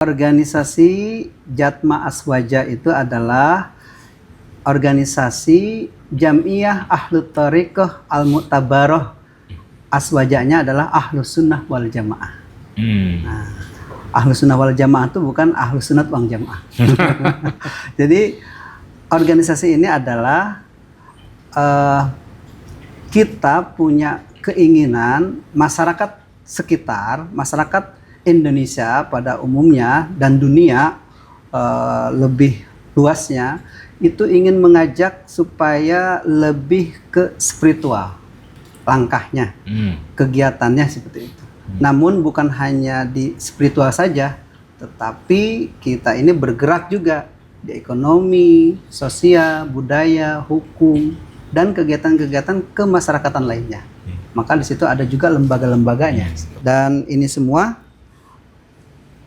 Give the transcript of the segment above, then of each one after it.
Organisasi Jatma Aswaja itu adalah organisasi Jam'iyah Ahlut Thariqah Al-Mu'tabarah. Aswajanya adalah Ahlus Sunnah wal Jamaah. Nah, Ahlus Sunnah wal Jamaah itu bukan Ahlus Sunnat wal Jamaah. Jadi organisasi ini adalah kita punya keinginan masyarakat sekitar, masyarakat Indonesia pada umumnya dan dunia lebih luasnya itu ingin mengajak supaya lebih ke spiritual langkahnya, kegiatannya seperti itu. Namun bukan hanya di spiritual saja, tetapi kita ini bergerak juga di ekonomi, sosial, budaya, hukum, dan kegiatan-kegiatan kemasyarakatan lainnya. Maka di situ ada juga lembaga-lembaganya. Dan ini semua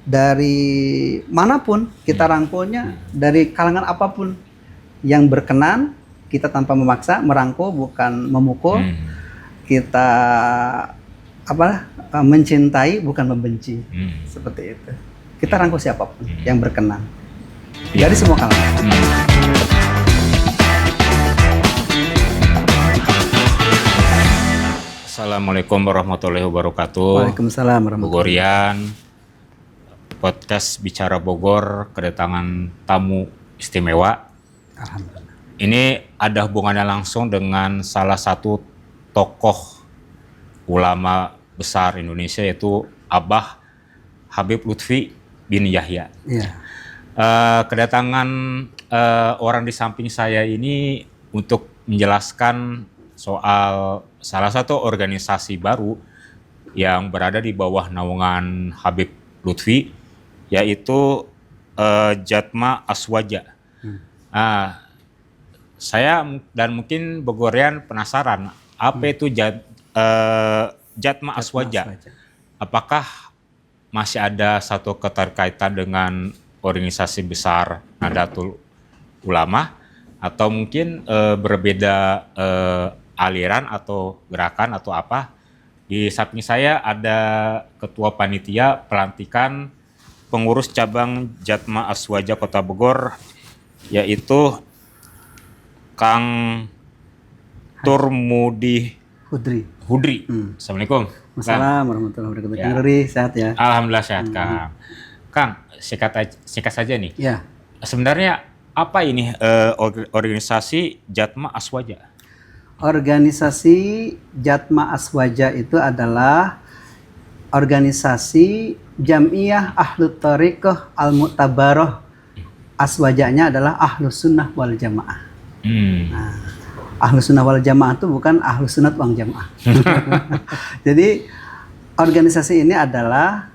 dari manapun kita rangkulnya, dari kalangan apapun yang berkenan, kita tanpa memaksa, merangkul bukan memukul. Kita mencintai bukan membenci. Seperti itu. Kita rangkul siapapun yang berkenan. Dari semua kalangan. Assalamualaikum warahmatullahi wabarakatuh. Waalaikumsalam warahmatullahi wabarakatuh. Bogorian, podcast Bicara Bogor kedatangan tamu istimewa. Alhamdulillah. Ini ada hubungannya langsung dengan salah satu tokoh ulama besar Indonesia, yaitu Abah Habib Lutfi bin Yahya. Iya. Kedatangan orang di samping saya ini untuk menjelaskan soal salah satu organisasi baru yang berada di bawah naungan Habib Lutfi, yaitu Jatma Aswaja. Saya dan mungkin Bogorian penasaran, apa itu Jatma Aswaja? Apakah masih ada satu keterkaitan dengan organisasi besar Nahdlatul Ulama, atau mungkin berbeda aliran atau gerakan atau apa? Di samping saya ada Ketua Panitia Pelantikan Pengurus Cabang Jatma Aswaja Kota Bogor, yaitu Kang Turmudi Hudri. Assalamualaikum. Assalamualaikum warahmatullahi wabarakatuh. Kang Ruri, sehat ya? Alhamdulillah sehat, Kang. Kang, singkat saja nih. Ya. Sebenarnya apa ini organisasi Jatma Aswaja? Organisasi Jatma Aswaja itu adalah organisasi Jam'iyah Ahlut Thariqah Al-Mu'tabarah. Aswajanya adalah Ahlus Sunnah wal Jamaah. Nah, Ahlus Sunnah wal Jamaah itu bukan Ahlus Sunnat wal Jamaah. Jadi organisasi ini adalah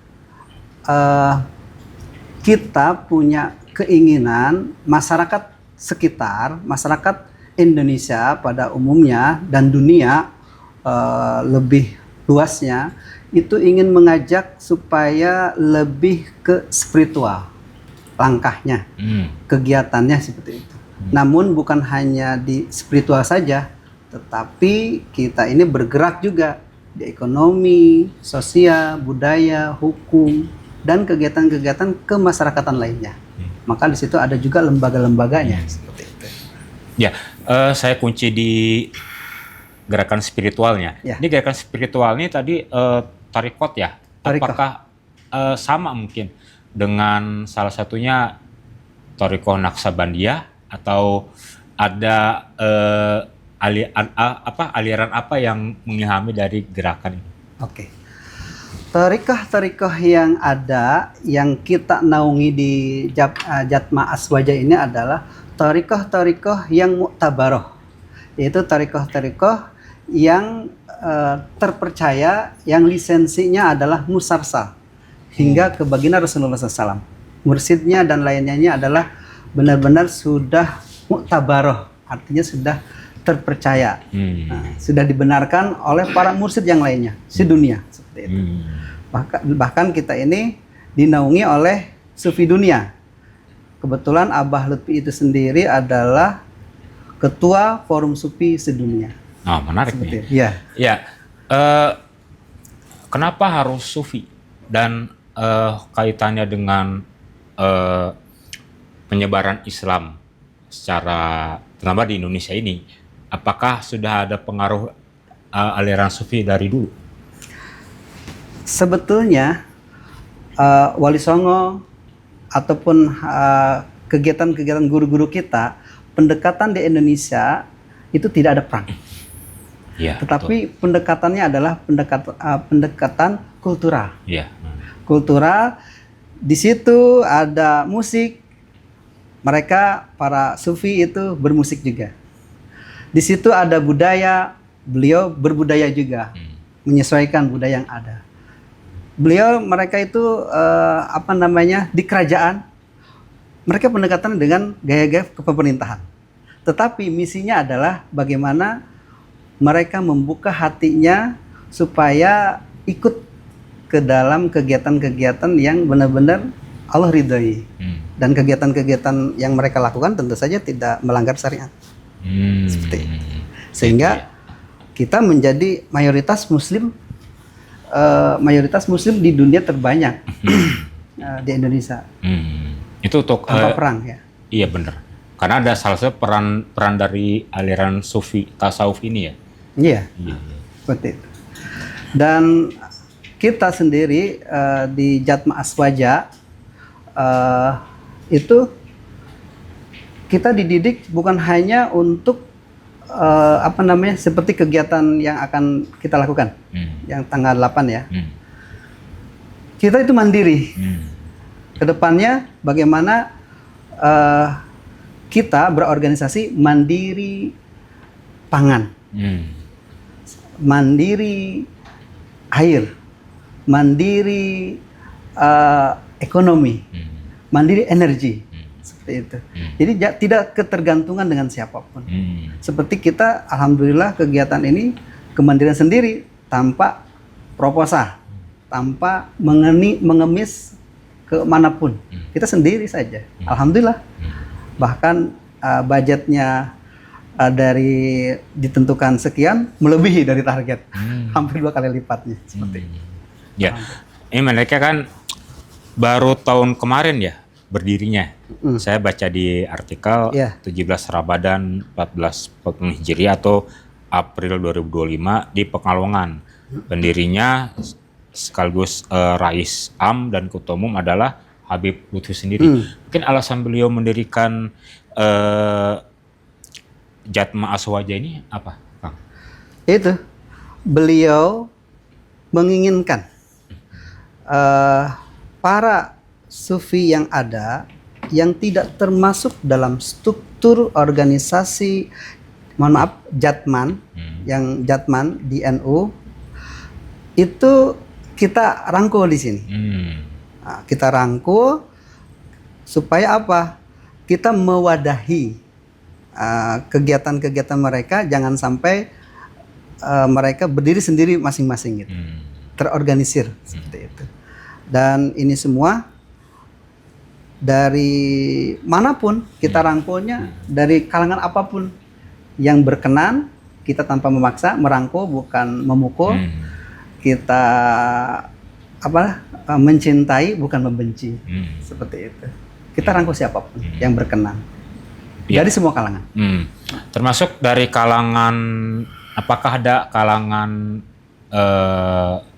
kita punya keinginan masyarakat sekitar, masyarakat Indonesia pada umumnya dan dunia lebih luasnya itu ingin mengajak supaya lebih ke spiritual langkahnya, kegiatannya seperti itu. Namun bukan hanya di spiritual saja, tetapi kita ini bergerak juga di ekonomi, sosial, budaya, hukum, dan kegiatan-kegiatan kemasyarakatan lainnya. Maka di situ ada juga lembaga-lembaganya. Seperti itu. Ya, saya kunci di gerakan spiritualnya. Ya. Ini gerakan spiritual ini tadi tarikot ya. Tarikah. Apakah sama mungkin dengan salah satunya Thariqah Naqsabandiyah, atau ada aliran apa yang mengilhami dari gerakan ini? Oke. Tarikah yang ada, yang kita naungi di Jatma Aswaja ini adalah tarikah yang mu'tabarah, yaitu tarikah yang terpercaya, yang lisensinya adalah musarsal hingga ke baginda Rasulullah SAW. Mursidnya dan lainnya adalah benar-benar sudah mu'tabarah, artinya sudah terpercaya, sudah dibenarkan oleh para mursid yang lainnya sedunia, seperti itu. Bahkan kita ini dinaungi oleh sufi dunia. Kebetulan Abah Lutfi itu sendiri adalah ketua Forum Sufi Sedunia. Oh, menarik seperti nih. Iya. Ya, kenapa harus sufi? Dan kaitannya dengan eh, penyebaran Islam secara terutama di Indonesia ini, apakah sudah ada pengaruh aliran Sufi dari dulu? Sebetulnya Wali Songo ataupun kegiatan-kegiatan guru-guru kita, pendekatan di Indonesia itu tidak ada perang. Ya, Tetapi pendekatannya adalah pendekatan kultural. Iya. Kultural, di situ ada musik. Mereka para sufi itu bermusik juga. Di situ ada budaya, beliau berbudaya juga, menyesuaikan budaya yang ada. Mereka itu di kerajaan, mereka pendekatan dengan gaya-gaya kepemerintahan. Tetapi misinya adalah bagaimana mereka membuka hatinya supaya ikut ke dalam kegiatan-kegiatan yang benar-benar Allah ridhoi. Dan kegiatan-kegiatan yang mereka lakukan tentu saja tidak melanggar syariat. Seperti itu. Sehingga kita menjadi mayoritas muslim di dunia terbanyak di Indonesia. Itu untuk tanpa perang ya. Iya benar. Karena ada salah satu peran dari aliran Sufi tasawuf ini ya. Iya. Seperti itu. Dan kita sendiri di Jatma Aswaja itu kita dididik bukan hanya untuk seperti kegiatan yang akan kita lakukan yang tanggal 8 ya. Kita itu mandiri. Kedepannya bagaimana kita berorganisasi mandiri pangan, mandiri air, mandiri ekonomi, mandiri energi, seperti itu. Jadi tidak ketergantungan dengan siapapun. Seperti kita, alhamdulillah kegiatan ini kemandirian sendiri tanpa proposal, tanpa mengemis ke manapun. Kita sendiri saja, alhamdulillah. Bahkan budgetnya dari ditentukan sekian melebihi dari target, hampir 2 kali lipatnya. Seperti itu. Ya, ini mereka kan baru tahun kemarin ya berdirinya. Saya baca di artikel 17 Ramadan 1440 Hijriah atau April 2025 di Pekalongan. Pendirinya sekaligus Rais Am dan Ketua Umum adalah Habib Lutfi sendiri. Mungkin alasan beliau mendirikan Jatma Aswaja ini apa, Kang? Itu beliau menginginkan para sufi yang ada yang tidak termasuk dalam struktur organisasi, mohon maaf, Jatman, yang Jatman di NU itu kita rangkul di sini. Nah, kita rangkul supaya apa? Kita mewadahi kegiatan-kegiatan mereka, jangan sampai mereka berdiri sendiri masing-masing gitu. Terorganisir seperti itu. Dan ini semua dari manapun kita rangkulnya, dari kalangan apapun yang berkenan, kita tanpa memaksa merangkul, bukan memukul. Kita mencintai bukan membenci. Seperti itu. Kita rangkul siapapun yang berkenan. Dari semua kalangan. Termasuk dari kalangan, apakah ada kalangan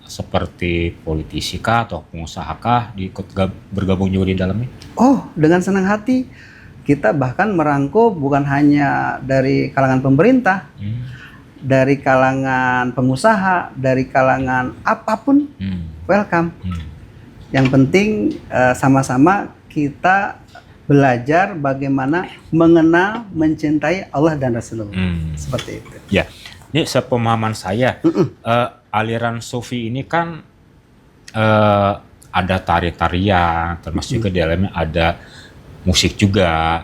seperti politisi kah atau pengusaha kah ikut bergabung juga di dalamnya? Oh, dengan senang hati. Kita bahkan merangkul bukan hanya dari kalangan pemerintah, dari kalangan pengusaha, dari kalangan apapun, welcome. Yang penting sama-sama kita belajar bagaimana mengenal, mencintai Allah dan Rasulullah. Seperti itu. Ya, ini sepemahaman saya, aliran Sufi ini kan ada tari-tarian, termasuk juga di dalamnya ada musik juga.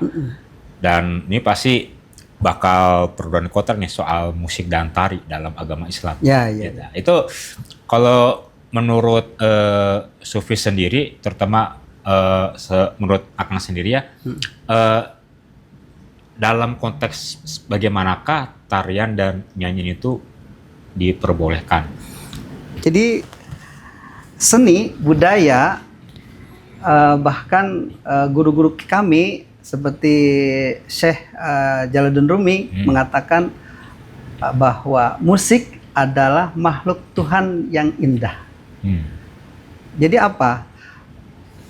Dan ini pasti bakal perburuan kotor nih soal musik dan tari dalam agama Islam. Ya. Itu kalau menurut Sufi sendiri, terutama menurut Akang sendiri ya, dalam konteks bagaimanakah tarian dan nyanyian itu diperbolehkan? Jadi seni budaya Bahkan guru-guru kami seperti Syekh Jalaluddin Rumi mengatakan bahwa musik adalah makhluk Tuhan yang indah. Jadi apa?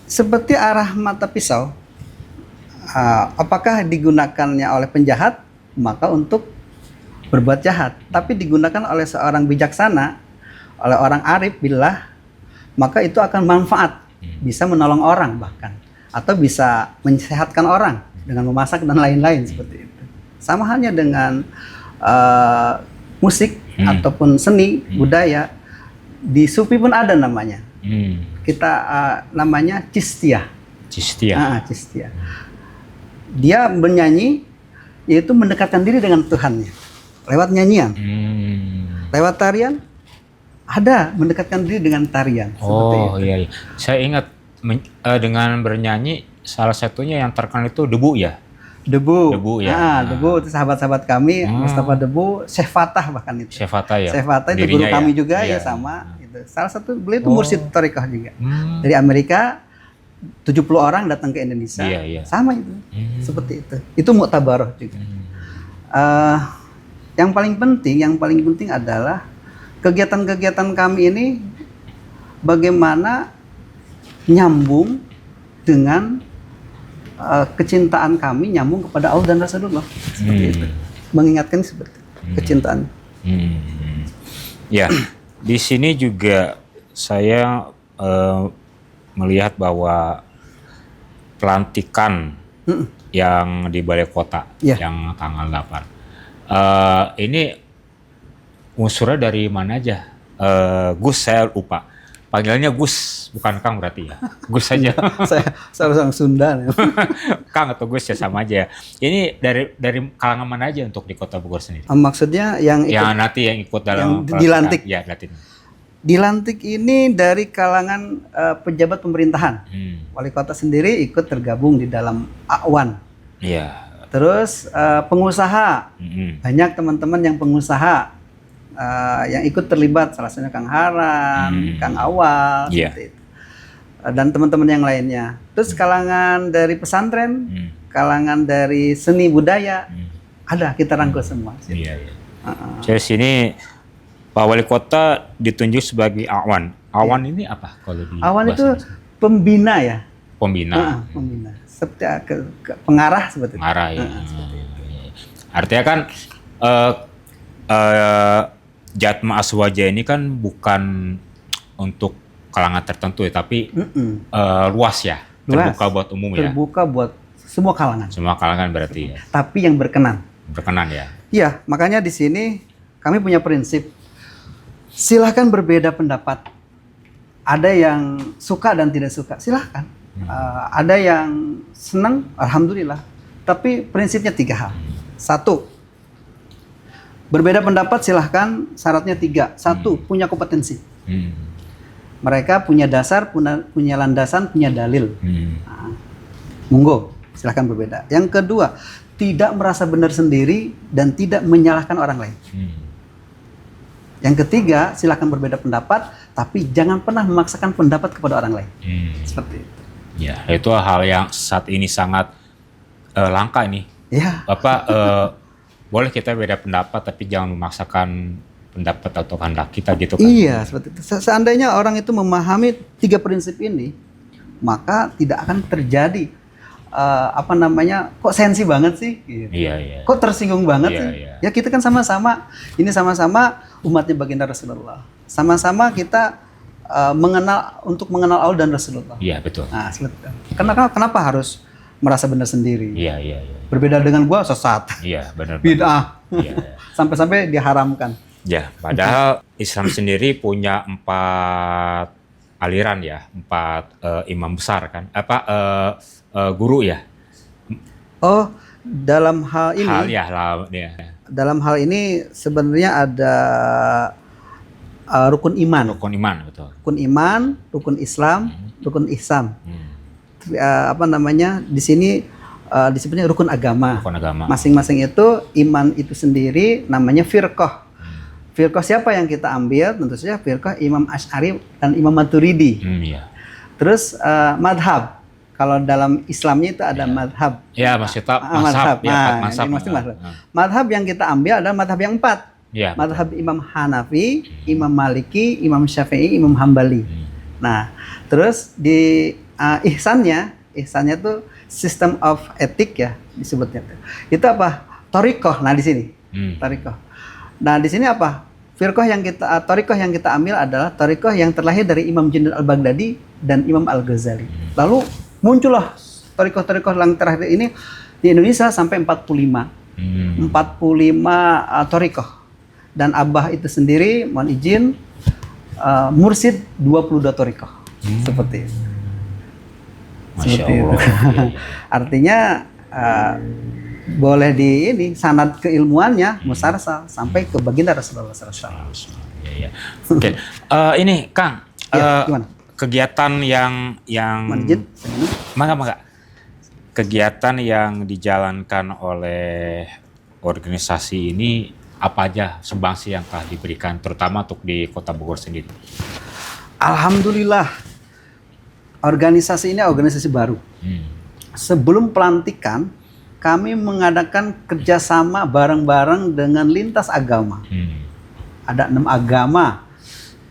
Seperti arah mata pisau, apakah digunakannya oleh penjahat, maka untuk berbuat jahat. Tapi digunakan oleh seorang bijaksana, oleh orang arif billah, maka itu akan manfaat, bisa menolong orang bahkan, atau bisa mensehatkan orang dengan memasak dan lain-lain seperti itu. Sama halnya dengan musik ataupun seni budaya, di Sufi pun ada namanya. Kita namanya Chistiyah. Chistiyah. Dia bernyanyi, yaitu mendekatkan diri dengan Tuhannya lewat nyanyian. Lewat tarian, ada mendekatkan diri dengan tarian. Oh iya. Saya ingat dengan bernyanyi, salah satunya yang terkenal itu Debu ya. Debu ya. Debu itu sahabat-sahabat kami, Mustafa Debu, Syekh Fatah bahkan itu. Syekh Fatah ya. Syekh Fatah itu guru kami juga ya sama. Salah satu beliau itu mursyid thariqah juga. Dari Amerika 70 orang datang ke Indonesia. Sama itu. Seperti itu. Itu muktabaroh juga. Yang paling penting adalah kegiatan-kegiatan kami ini bagaimana nyambung dengan kecintaan kami nyambung kepada Allah dan Rasulullah. Seperti itu. Mengingatkan seperti kecintaan. Ya. Di sini juga saya melihat bahwa pelantikan yang di Balai Kota yang tanggal 8. Ini unsurnya dari mana aja? Gus, saya lupa. Panggilannya Gus, bukan Kang berarti ya? Gus saja. saya orang Sunda. Kang atau Gus ya sama aja. Ini dari kalangan mana aja untuk di Kota Bogor sendiri? Maksudnya yang ikut dalam dilantik. Ya, nanti. Dilantik ini dari kalangan pejabat pemerintahan. Wali kota sendiri ikut tergabung di dalam Awan. Iya. Terus pengusaha, banyak teman-teman yang pengusaha yang ikut terlibat, salah satunya Kang Haran, Kang Awal, seperti itu. Dan teman-teman yang lainnya. Terus kalangan dari pesantren, kalangan dari seni budaya, ada, kita rangkul semua. Iya. Saya sini Pak Wali Kota ditunjuk sebagai Awan. Awan ini apa kalau di Awan itu pembina ya. Pembina. Seperti pengarah seperti itu. Pengarah ya. Artinya kan Jatma Aswaja ini kan bukan untuk kalangan tertentu ya, tapi luas ya, terbuka buat umum ya. Terbuka buat semua kalangan. Semua kalangan berarti ya. Tapi yang berkenan. Berkenan ya. Iya, makanya di sini kami punya prinsip. Silahkan berbeda pendapat. Ada yang suka dan tidak suka, silahkan. Ada yang senang, alhamdulillah. Tapi prinsipnya 3 hal. 1, berbeda pendapat silahkan, syaratnya 3. 1, punya kompetensi. Mereka punya dasar, punya landasan, punya dalil. Monggo, silahkan berbeda. Yang kedua, tidak merasa benar sendiri dan tidak menyalahkan orang lain. Yang ketiga, silahkan berbeda pendapat, tapi jangan pernah memaksakan pendapat kepada orang lain. Seperti itu. Ya, itu hal yang saat ini sangat langka ini. Ya. Boleh kita beda pendapat, tapi jangan memaksakan pendapat atau kehendak kita gitu kan. Iya, seperti itu. Seandainya orang itu memahami 3 prinsip ini, maka tidak akan terjadi kok sensi banget sih? Gitu. Iya. Kok tersinggung banget sih? Iya. Ya kita kan sama-sama umatnya baginda Rasulullah. Sama-sama kita mengenal Allah dan Rasulullah. Iya, betul. Nah, kenapa harus merasa benar sendiri? Iya. Berbeda dengan gua sesat. Iya, benar. Bid'ah. Iya. Sampai-sampai diharamkan. Ya, padahal Islam sendiri punya 4 aliran ya, 4 imam besar kan, guru ya. Oh, dalam hal ini. Dalam hal ini sebenarnya ada rukun iman. Rukun iman, betul. Rukun iman, rukun Islam, rukun ihsan. Di sini disebutnya rukun agama. Rukun agama. Masing-masing itu iman itu sendiri namanya firqah. Firqah siapa yang kita ambil? Tentu saja firqah Imam Asy'ari dan Imam Maturidi. Iya. Terus madhab. Kalau dalam Islamnya itu ada madhab. Ya, maksudnya Madhab. ya, Nah, mazhab. ini maksudnya madhab. Madhab yang kita ambil adalah madhab yang 4. Ya, Madhab Imam Hanafi, Imam Maliki, Imam Syafi'i, Imam Hambali. Nah, terus di ihsannya tuh system of ethic ya disebutnya. Itu apa? Thariqah. Nah, di sini. Thariqah. Nah, di sini apa? Thariqah yang kita ambil adalah thariqah yang terlahir dari Imam Junaid al-Baghdadi dan Imam al-Ghazali. Lalu muncullah thariqah-thariqah yang terakhir ini di Indonesia sampai 45. 45 thariqah. Dan Abah itu sendiri, mohon izin, mursyid 22 thariqah. Seperti itu. Masya Seperti Allah. itu. Artinya boleh sanad keilmuannya musarsal sampai ke baginda Rasulullah SAW. Ya. Oke. Ini Kang, Gimana? kegiatan yang Manjid? Maka kegiatan yang dijalankan oleh organisasi ini apa aja sumbangsi yang telah diberikan terutama untuk di Kota Bogor sendiri? Alhamdulillah, organisasi ini organisasi baru. Sebelum pelantikan, kami mengadakan kerjasama bareng-bareng dengan lintas agama. Ada 6 agama.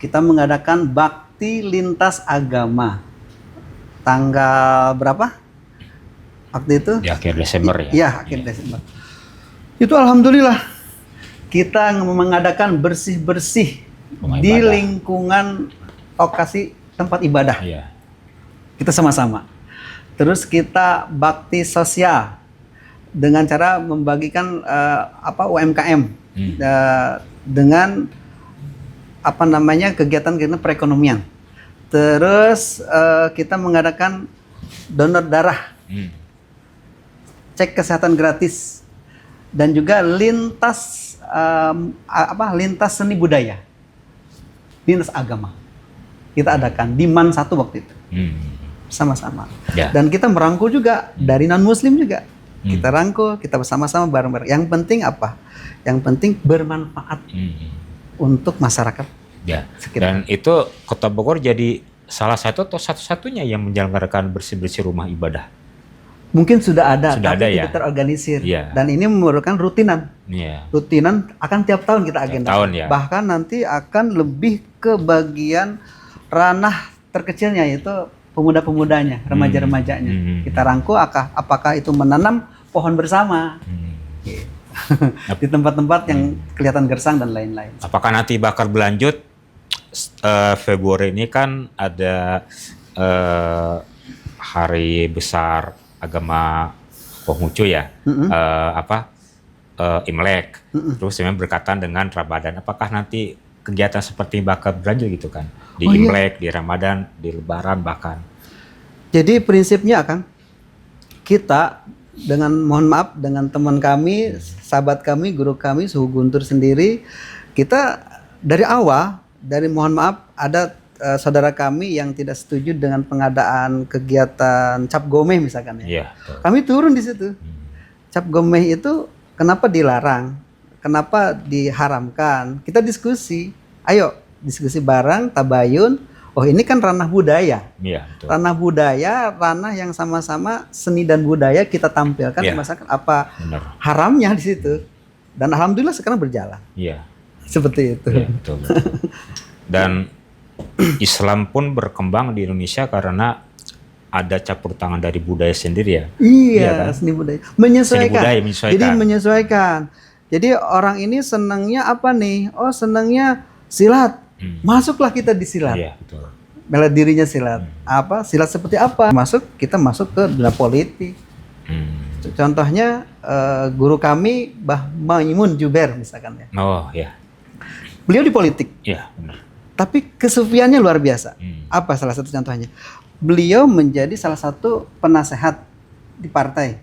Kita mengadakan bakti lintas agama. Tanggal berapa? Waktu itu? Di akhir Desember ya? Iya, akhir Desember. Itu alhamdulillah kita mengadakan bersih-bersih Rumah di ibadah. lingkungan lokasi tempat ibadah. Iya. Kita sama-sama. Terus kita bakti sosial dengan cara membagikan UMKM dengan kegiatan-kegiatan perekonomian. Terus kita mengadakan donor darah, cek kesehatan gratis, dan juga lintas seni budaya, lintas agama. Kita adakan di MAN 1 waktu itu. Sama-sama. Ya. Dan kita merangkul juga dari non-muslim juga. Kita rangkul, kita bersama-sama bareng-bareng. Yang penting apa? Yang penting bermanfaat untuk masyarakat Ya. sekitar. Dan itu Kota Bogor jadi salah satu atau satu-satunya yang menyelenggarakan bersih-bersih rumah ibadah. Mungkin sudah ada, Sudah tapi ada, tidak ya? terorganisir. Iya. Dan ini merupakan rutinan. Iya. Rutinan akan tiap tahun kita agenda. tahun, ya. Bahkan nanti akan lebih ke bagian ranah terkecilnya, yaitu pemuda-pemudanya, remaja-remajanya. Kita rangkul apakah itu menanam pohon bersama di tempat-tempat yang kelihatan gersang dan lain-lain. Apakah nanti bakal berlanjut? Februari ini kan ada hari besar agama Konghucu ya, Imlek. Terus memang berkaitan dengan Ramadan. Apakah nanti kegiatan seperti bakal berlanjut gitu kan? Di Imlek, di Ramadan, di Lebaran bahkan. Jadi prinsipnya Kang, kita dengan teman kami, sahabat kami, guru kami, Suhu Guntur sendiri, kita dari awal, ada saudara kami yang tidak setuju dengan pengadaan kegiatan cap gomeh misalkan ya. Iya, betul. Kami turun di situ. Cap gomeh itu kenapa dilarang? Kenapa diharamkan? Kita diskusi. Ayo diskusi bareng, tabayun. Oh, ini kan ranah budaya. Iya, betul. Ranah budaya, ranah yang sama-sama seni dan budaya kita tampilkan Iya. ke masyarakat. Apa Benar. haramnya di situ? Dan alhamdulillah sekarang berjalan. Iya. Seperti itu. Iya, betul. Dan Islam pun berkembang di Indonesia karena ada campur tangan dari budaya sendiri ya. Iya, kan? seni budaya. Menyesuaikan. Seni budaya menyesuaikan. Jadi menyesuaikan. Jadi orang ini senangnya apa nih? Oh, senangnya silat. Masuklah kita di silat. Iya, betul. Bela dirinya silat. Silat seperti apa? Kita masuk ke dunia politik. Contohnya guru kami Mbah Maimun Juber misalkan ya. Oh, ya. Beliau di politik. Iya, benar. Tapi kesufiannya luar biasa. Apa salah satu contohnya? Beliau menjadi salah satu penasehat di partai.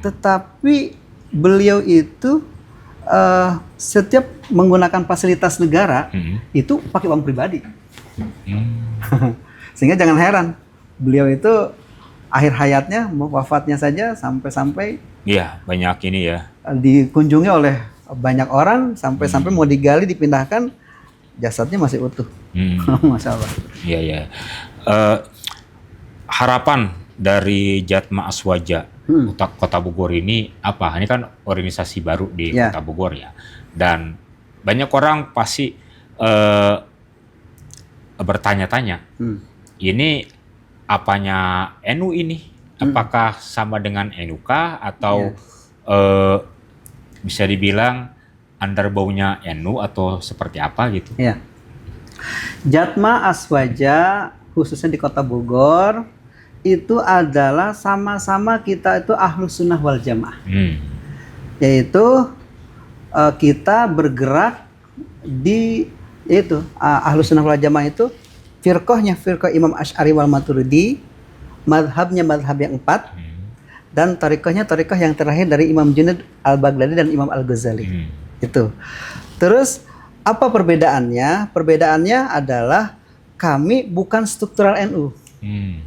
Tetapi beliau itu setiap menggunakan fasilitas negara itu pakai uang pribadi. Sehingga jangan heran, beliau itu akhir hayatnya, wafatnya saja sampai Iya, banyak ini ya. dikunjungi oleh banyak orang, sampai mau digali, dipindahkan, jasadnya masih utuh. Masya Allah. Iya, iya. harapan dari Jatma Aswaja Kota Bogor ini apa? Ini kan organisasi baru di Kota Bogor ya. Dan banyak orang pasti bertanya-tanya, ini apanya NU ini? Apakah sama dengan NUK atau bisa dibilang underbaunya NU atau seperti apa gitu? Ya. Jatma Aswaja khususnya di Kota Bogor itu adalah sama-sama kita itu Ahlus Sunnah wal Jamaah. Yaitu kita bergerak di itu Ahlus Sunnah wal Jamaah itu firqah Imam Asy'ari wal Maturidi, madhabnya madhab yang 4, dan tariqahnya yang terakhir dari Imam Junaid al-Baghdadi dan Imam al-Ghazali. Itu. Terus apa perbedaannya? Perbedaannya adalah kami bukan struktural NU,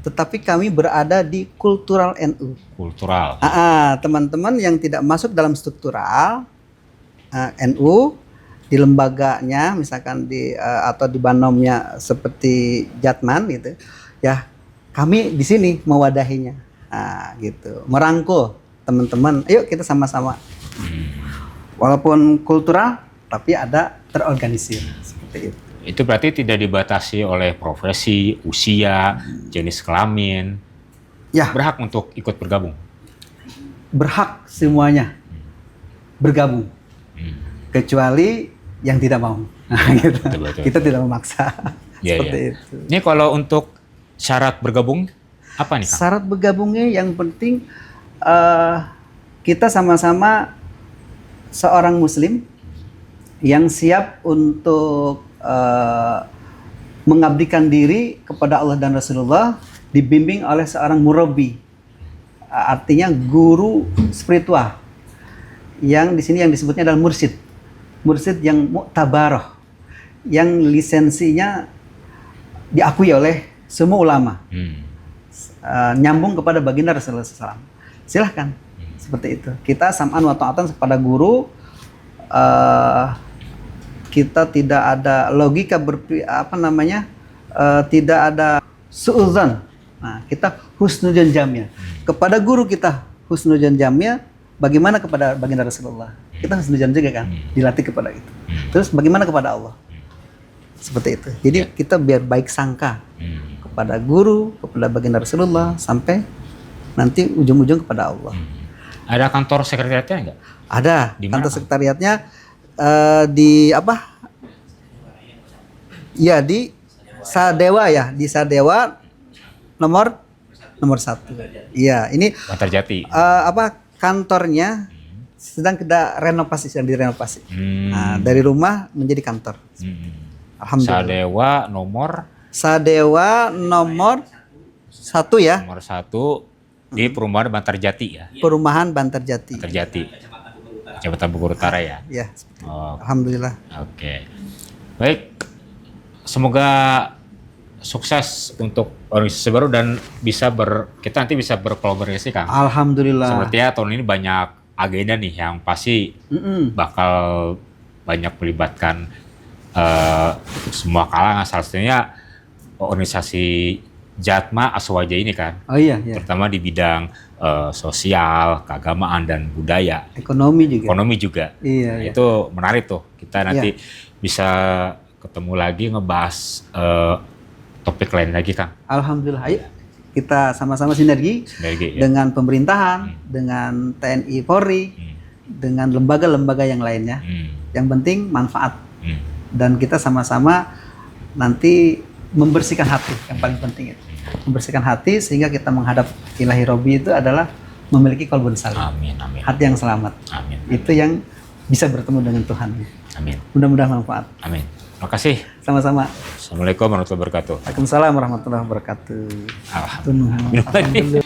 tetapi kami berada di kultural NU. Kultural. Teman-teman yang tidak masuk dalam struktural NU di lembaganya, misalkan atau di banomnya seperti Jatman gitu, ya kami di sini mewadahinya, gitu, merangkul teman-teman. Ayo kita sama-sama. Walaupun kultural, tapi ada terorganisir seperti itu. Itu berarti tidak dibatasi oleh profesi, usia, jenis kelamin. Ya. Berhak untuk ikut bergabung. Berhak semuanya bergabung, kecuali yang tidak mau. Gitu. Betul. Kita tidak memaksa. Seperti itu. Ini kalau untuk syarat bergabung apa nih, Kang? Syarat bergabungnya yang penting kita sama-sama seorang Muslim yang siap untuk mengabdikan diri kepada Allah dan Rasulullah, dibimbing oleh seorang murabbi, artinya guru spiritual, yang di sini yang disebutnya adalah mursyid yang mu'tabarah, yang lisensinya diakui oleh semua ulama, nyambung kepada baginda Rasulullah SAW. Silahkan, seperti itu. Kita sam'an wa ta'atan kepada guru. Kita tidak ada logika tidak ada suudzon. Nah, kita husnudzon jamil. Kepada guru kita husnudzon jamil, bagaimana kepada baginda Rasulullah? Kita husnudzon juga kan, dilatih kepada itu. Terus bagaimana kepada Allah? Seperti itu. Jadi kita biar baik sangka kepada guru, kepada baginda Rasulullah, sampai nanti ujung-ujung kepada Allah. Ada kantor sekretariatnya enggak? Ada. Kantor sekretariatnya di apa? Ya, di Sadewa ya, di Sadewa nomor 1. Iya, ini Bantarjati. Kantornya sedang kita renovasi, sedang direnovasi. Nah, dari rumah menjadi kantor. Alhamdulillah. Sadewa nomor 1 ya. Nomor 1 di perumahan Bantarjati ya. Perumahan Bantarjati. Jabatan Bogor Utara ya. Ya. Alhamdulillah. Oke. Baik. Semoga sukses untuk organisasi baru dan kita nanti bisa berkolaborasi, Kang. Alhamdulillah. Sepertinya tahun ini banyak agenda nih yang pasti bakal banyak melibatkan semua kalangan. Salah satunya organisasi Jatma Aswaja ini kan. Oh iya. Terutama di bidang sosial, keagamaan dan budaya. Ekonomi juga. Iya. Itu menarik tuh. Kita nanti bisa ketemu lagi ngebahas topik lain lagi, Kang. Alhamdulillah. Ayo kita sama-sama sinergi dengan pemerintahan, dengan TNI Polri, dengan lembaga-lembaga yang lainnya. Yang penting manfaat. Dan kita sama-sama nanti membersihkan hati, yang paling penting itu. Membersihkan hati sehingga kita menghadap Ilahi Robbi itu adalah memiliki qalbun salim. Amin. Hati yang selamat. Amin. Itu yang bisa bertemu dengan Tuhan. Amin. Mudah-mudahan manfaat. Amin. Terima kasih. Sama-sama. Assalamualaikum warahmatullahi wabarakatuh. Waalaikumsalam warahmatullahi wabarakatuh. Alhamdulillah.